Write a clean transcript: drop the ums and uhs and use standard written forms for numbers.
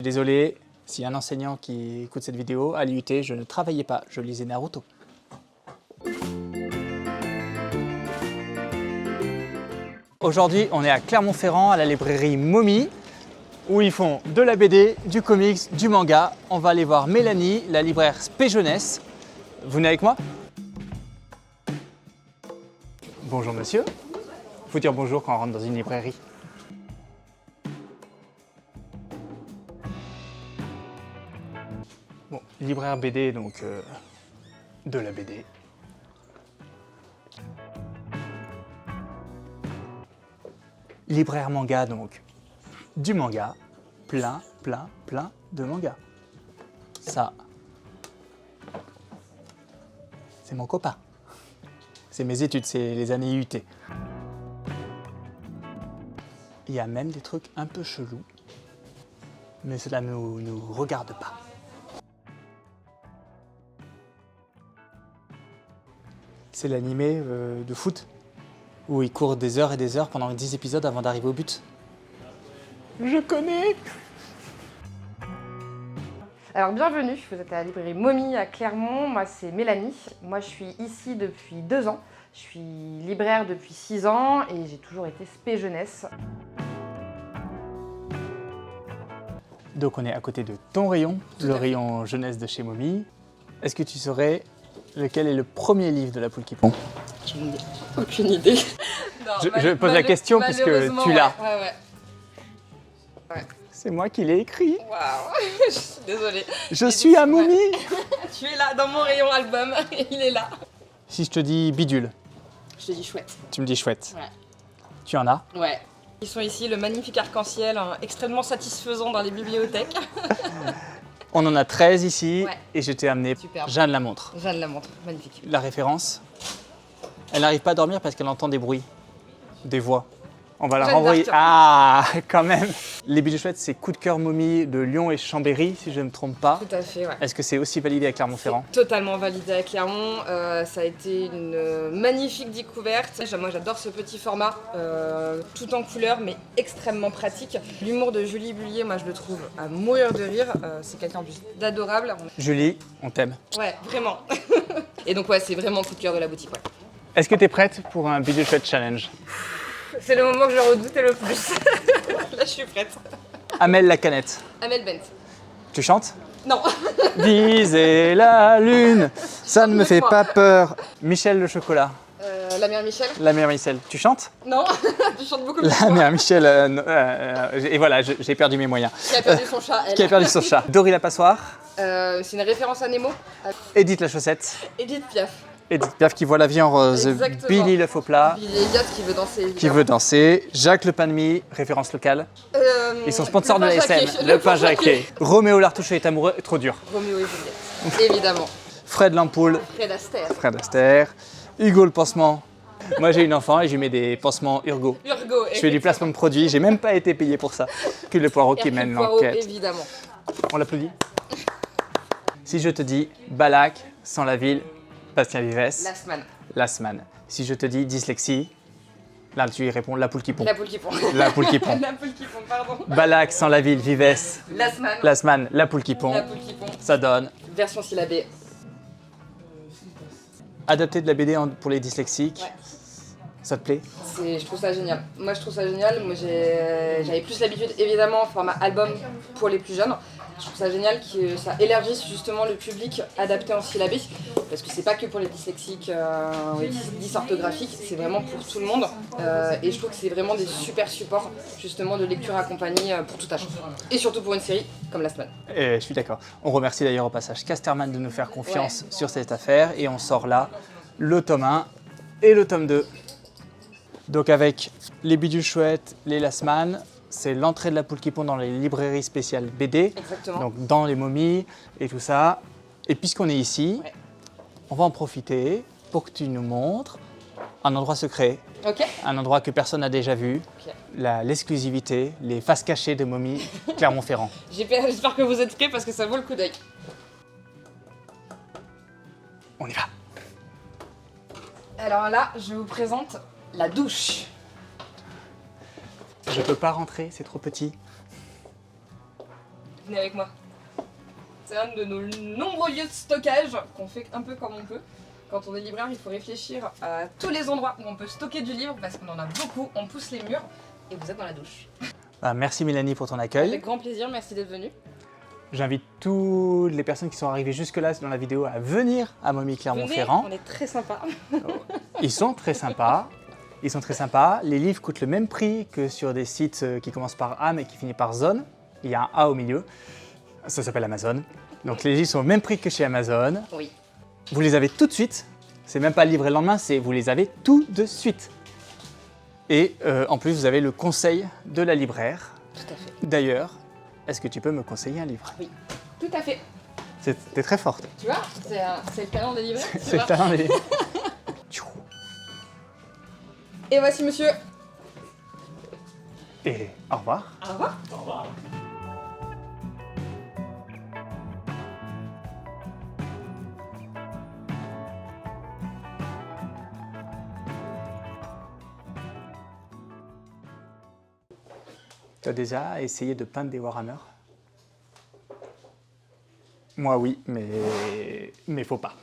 Désolé, s'il y a un enseignant qui écoute cette vidéo, à l'IUT, je ne travaillais pas, je lisais Naruto. Aujourd'hui, on est à Clermont-Ferrand, à la librairie Momi, où ils font de la BD, du comics, du manga. On va aller voir Mélanie, la libraire spé jeunesse. Vous venez avec moi? Bonjour monsieur. Faut dire bonjour quand on rentre dans une librairie. Bon, libraire BD, donc de la BD. Libraire manga, donc du manga. Plein de mangas. Ça, c'est mon copain. C'est mes études, c'est les années IUT. Il y a même des trucs un peu chelous, mais cela ne nous regarde pas. C'est l'animé de foot, où il court des heures et des heures pendant 10 épisodes avant d'arriver au but. Je connais! Alors bienvenue, vous êtes à la librairie Momi à Clermont, moi c'est Mélanie. Moi je suis ici depuis 2 ans, je suis libraire depuis 6 ans et j'ai toujours été spé jeunesse. Donc on est à côté de ton rayon, le rayon jeunesse de chez Momi. Est-ce que tu saurais lequel est le premier livre de la poule qui pond? J'en ai aucune idée. Non, je pose la question puisque tu l'as. Ouais. C'est moi qui l'ai écrit. Waouh, je suis désolée. Je suis un Momi. Tu es là, dans mon rayon album, il est là. Si je te dis bidule, Je te dis chouette. tu me dis chouette. Ouais. Tu en as? Ouais. Ils sont ici, le magnifique arc-en-ciel, hein, extrêmement satisfaisant dans les bibliothèques. On en a 13 ici, Ouais. Et je t'ai amené Superbe. Jeanne la montre. Jeanne la montre, magnifique. La référence, elle n'arrive pas à dormir parce qu'elle entend des bruits, des voix. On va la Jeanne renvoyer. d'Arc. Ah, quand même. Les bijoux chouettes, c'est Coup de cœur Momi de Lyon et Chambéry, si je ne me trompe pas. Tout à fait, ouais. Est-ce que c'est aussi validé à Clermont-Ferrand? Totalement validé à Clermont, ça a été une magnifique découverte. Moi j'adore ce petit format, tout en couleur mais extrêmement pratique. L'humour de Julie Bullier, moi je le trouve à mourir de rire, c'est quelqu'un d'adorable. Julie, on t'aime. Ouais, vraiment. Et donc ouais, c'est vraiment coup de cœur de la boutique. Ouais. Est-ce que tu es prête pour un bijou chouette challenge? C'est le moment que je redoutais le plus. Là je suis prête. Amel la canette. Amel Bent. Tu chantes? Non. Viser la lune, ça ne me fait pas peur. Michel le chocolat. La mère Michel. La mère Michel. Tu chantes? Non, tu chantes beaucoup plus. La mère Michel. Et voilà, j'ai perdu mes moyens. Qui a perdu son chat, elle. Qui a perdu son chat. Dory la passoire. C'est une référence à Nemo. Edith la chaussette. Edith Piaf. Edith Piaf qui voit la vie en rose. Exactement. Billy le faux plat. Billy Elliott qui veut danser. Évidemment. Qui veut danser. Jacques le pain de mie, référence locale. Ils sont sponsors de la SM. Le pain Jacquet. Roméo l'artouche est amoureux, trop dur. Roméo et Juliette. Évidemment. Fred l'ampoule. Fred Astaire. Fred Astaire. Hugo le pansement. Moi j'ai une enfant et je lui mets des pansements Urgo. Urgo. Je fais du placement de produits, j'ai même pas été payé pour ça. Hercule le Poirot qui mène l'enquête. Évidemment. On l'applaudit. Si je te dis Balak, sans la ville, Bastien Vives. Lasman. Lasman. Si je te dis dyslexie, là tu y réponds la poule qui pond. La poule qui pond. La poule qui pond. La poule qui pond, pardon. Balak, sans la ville, Vives. Lasman. Lasman, la poule qui pond. La poule qui pond. Ça donne. Version syllabée. Adapté de la BD pour les dyslexiques. Ouais. Ça te plaît? Je trouve ça génial. Moi je trouve ça génial. Moi j'avais plus l'habitude évidemment format album pour les plus jeunes. Je trouve ça génial que ça élargisse justement le public adapté en syllabé. Parce que c'est pas que pour les dyslexiques dysorthographiques, c'est vraiment pour tout le monde. Et je trouve que c'est vraiment des super supports justement de lecture accompagnée pour tout âge. Et surtout pour une série comme La Semaine. Et je suis d'accord. On remercie d'ailleurs au passage Casterman de nous faire confiance sur cette affaire. Et on sort là le tome 1 et le tome 2. Donc avec les bidules chouettes, les Lasman, c'est l'entrée de la poule qui pond dans les librairies spéciales BD. Exactement. Donc dans les momies et tout ça. Et puisqu'on est ici, on va en profiter pour que tu nous montres un endroit secret. Ok. Un endroit que personne n'a déjà vu. Ok. L'exclusivité, les faces cachées de momies Clermont-Ferrand. J'espère que vous êtes prêts parce que ça vaut le coup d'œil. On y va. Alors là, je vous présente la douche. Je peux pas rentrer, c'est trop petit. Venez avec moi. C'est un de nos nombreux lieux de stockage qu'on fait un peu comme on peut. Quand on est libraire, il faut réfléchir à tous les endroits où on peut stocker du livre parce qu'on en a beaucoup, on pousse les murs et vous êtes dans la douche. Merci Mélanie pour ton accueil. Avec grand plaisir, merci d'être venue. J'invite toutes les personnes qui sont arrivées jusque-là dans la vidéo à venir à Momie Clermont-Ferrand. On est très sympa. Ils sont très sympas. Ils sont très sympas. Les livres coûtent le même prix que sur des sites qui commencent par A mais qui finissent par Zone. Il y a un A au milieu. Ça s'appelle Amazon. Donc les livres sont au même prix que chez Amazon. Oui. Vous les avez tout de suite. C'est même pas livré le lendemain, c'est vous les avez tout de suite. Et en plus, vous avez le conseil de la libraire. Tout à fait. D'ailleurs, est-ce que tu peux me conseiller un livre? Oui, tout à fait. T'es très forte. Tu vois, c'est le talent des libraires. C'est le talent des... Et voici monsieur. Et au revoir. Au revoir. Au revoir. Tu as déjà essayé de peindre des Warhammer? Moi oui, mais faut pas.